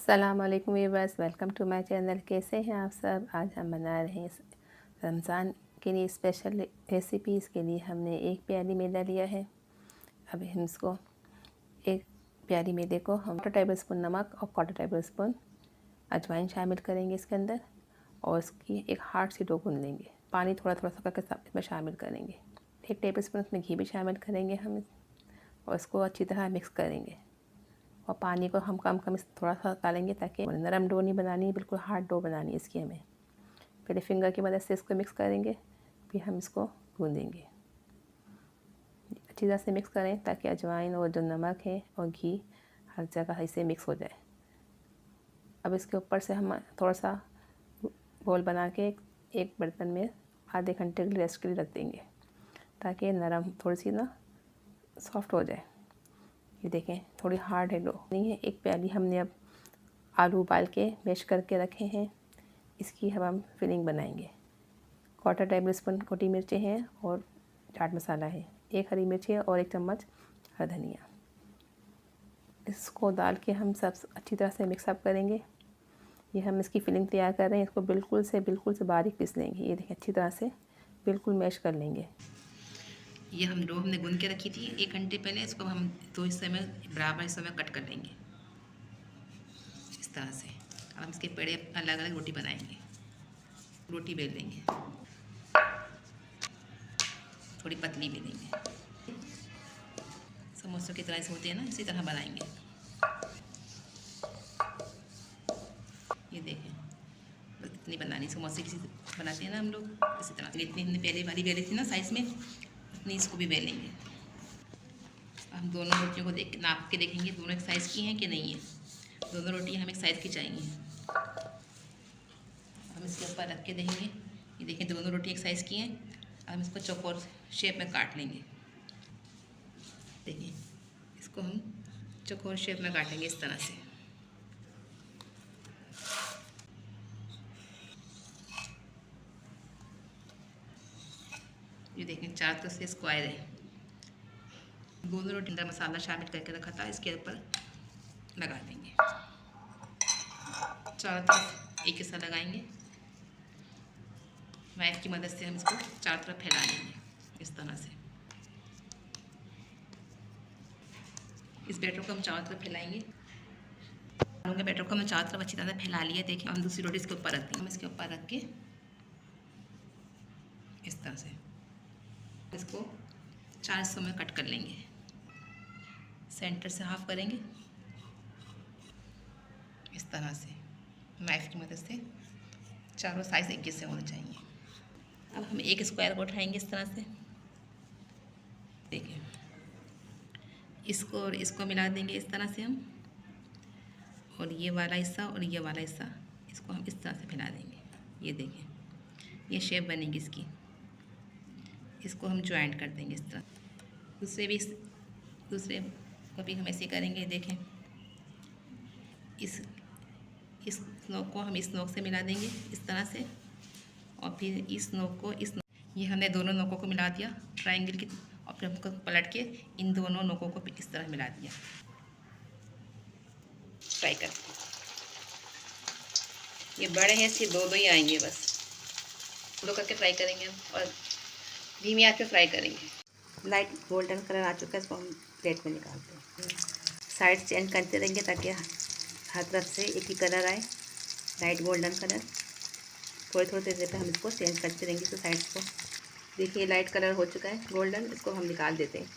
अस्सलाम वालेकुम viewers, welcome to my channel. कैसे हैं आप सब। आज हम बना रहे हैं रमज़ान के लिए स्पेशल रेसिपी। इसके लिए हमने एक प्याली मैदा लिया है। अब हम इसको एक प्याली मैदे को हम 1/4 टेबल स्पून नमक और 1/4 टेबल स्पून अजवाइन शामिल करेंगे इसके अंदर, और इसकी एक हार्ड सी डो गूंद लेंगे। पानी थोड़ा थोड़ा सा करके इसमें शामिल करेंगे। 1 टेबल स्पून इसमें घी भी शामिल करेंगे हम, और इसको अच्छी तरह मिक्स करेंगे। और पानी को हम कम थोड़ा सा डालेंगे ताकि नरम डो नहीं बनानी, बिल्कुल हार्ड डो बनानी है इसकी हमें। पहले फिंगर की मदद से इसको मिक्स करेंगे, फिर हम इसको गूंदेंगे। अच्छी तरह से मिक्स करें ताकि अजवाइन और जो नमक है और घी हर जगह इसे मिक्स हो जाए। अब इसके ऊपर से हम थोड़ा सा बोल बना के एक बर्तन में आधे घंटे के लिए रेस्ट के लिए रख देंगे ताकि नरम थोड़ी सी सॉफ्ट हो जाए। ये देखें थोड़ी हार्ड है डो नहीं है। एक प्याली हमने अब आलू उबाल के मैश करके रखे हैं, इसकी अब हम फिलिंग बनाएंगे। 1/4 टेबल स्पून कोटी मिर्चें हैं और चाट मसाला है, 1 हरी मिर्च है और 1 चम्मच हरा धनिया। इसको डाल के हम सब अच्छी तरह से मिक्सअप करेंगे। ये हम इसकी फिलिंग तैयार कर रहे हैं। इसको बिल्कुल से बारीक पीस लेंगे। ये देखें अच्छी तरह से बिल्कुल मैश कर लेंगे। ये हम डो हमने गूंद के रखी थी 1 घंटे पहले। इसको हम 2 हिस्से में बराबर हिस्सों में कट कर लेंगे इस तरह से। अब हम इसके पेड़े अलग अलग रोटी बनाएंगे। रोटी बेल लेंगे, थोड़ी पतली बेलेंगे। समोसों की तरह से होती है ना, इसी तरह बनाएंगे। ये देखें, बस इतनी बनानी। समोसे किसी बनाते हैं ना हम लोग, इसी तरह। इतनी हमने पहले वाली बेली थी ना साइज़ में, इतनी इसको भी बेलेंगे। हम दोनों रोटियों को नाप के देखेंगे दोनों एक साइज़ की हैं कि नहीं है। दोनों रोटियां हमें एक साइज़ की चाहिए। हम इसके ऊपर रख के देखेंगे। ये देखें दोनों रोटी एक साइज़ की हैं। हम इसको चौकोर शेप में काट लेंगे। देखिए इसको हम चौकोर शेप में काटेंगे इस तरह से। ये देखें चारों तरफ से स्क्वायर है। दोनों रोटी अंदर मसाला शामिल करके रखा था, इसके ऊपर लगा देंगे। चारों तरफ एक हिस्सा लगाएंगे। नाइफ की मदद से हम इसको चारों तरफ फैला लेंगे इस तरह से। इस बैटर को हम चारों तरफ फैलाएंगे। आलू के बैटर को हमने चारों तरफ अच्छी तरह फैला लिया। देखिए हम दूसरी रोटी इसके ऊपर रख देंगे। हम इसके ऊपर रख के इस तरह से इसको 4 हिस्सों में कट कर लेंगे। सेंटर से हाफ करेंगे इस तरह से। नाइफ की मदद से चारों साइज एक जैसे होने चाहिए। अब हम एक स्क्वायर को उठाएंगे इस तरह से। देखिए इसको और इसको मिला देंगे इस तरह से हम, और ये वाला हिस्सा और ये वाला हिस्सा इसको हम इस तरह से फैला देंगे। ये देखें ये शेप बनेगी इसकी। इसको हम ज्वाइंट कर देंगे इस तरह। दूसरे को भी हम ऐसे करेंगे। देखें इस नोक को हम इस नोक से मिला देंगे इस तरह से, और फिर इस नोक को ये हमने दोनों नोकों को मिला दिया ट्रायंगल की, और फिर हमको पलट के इन दोनों नोकों को इस तरह मिला दिया। ट्राई करते ये बड़े हैं, सिर्फ दो ही आएंगे बस। दो करके फ्राई करेंगे हम, और धीमी आंच पे फ्राई करेंगे। लाइट गोल्डन कलर आ चुका है, इसको हम प्लेट में निकालते हैं। साइड चेंज करते रहेंगे ताकि हर तरफ से एक ही कलर आए, लाइट गोल्डन कलर। थोड़ी देर पे हम इसको चेंज करते रहेंगे इसको साइड्स को। देखिए लाइट कलर हो चुका है गोल्डन, इसको हम निकाल देते हैं।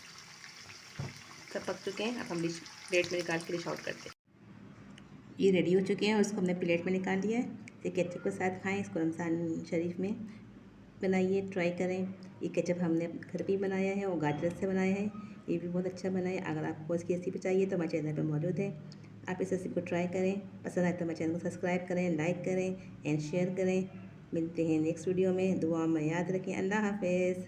सब पक चुके हैं। अब हम प्लेट में निकाल के डिश आउट करते हैं। ये रेडी हो चुके हैं और इसको हमने प्लेट में निकाल लिया है। ये केचप के साथ खाएं। इसको रमज़ान शरीफ में बनाइए, ट्राई करें। ये केचप हमने घर पे ही बनाया है और गाजर से बनाया है। ये भी बहुत अच्छा बना है। अगर आपको इसकी रेसिपी चाहिए तो हमारे चैनल पर मौजूद है। आप इस रेसिपी को ट्राई करें। पसंद आए तो हमारे चैनल को सब्सक्राइब करें, लाइक करें एंड शेयर करें। मिलते हैं नेक्स्ट वीडियो में। दुआ में याद रखें। अल्लाह हाफ़िज़।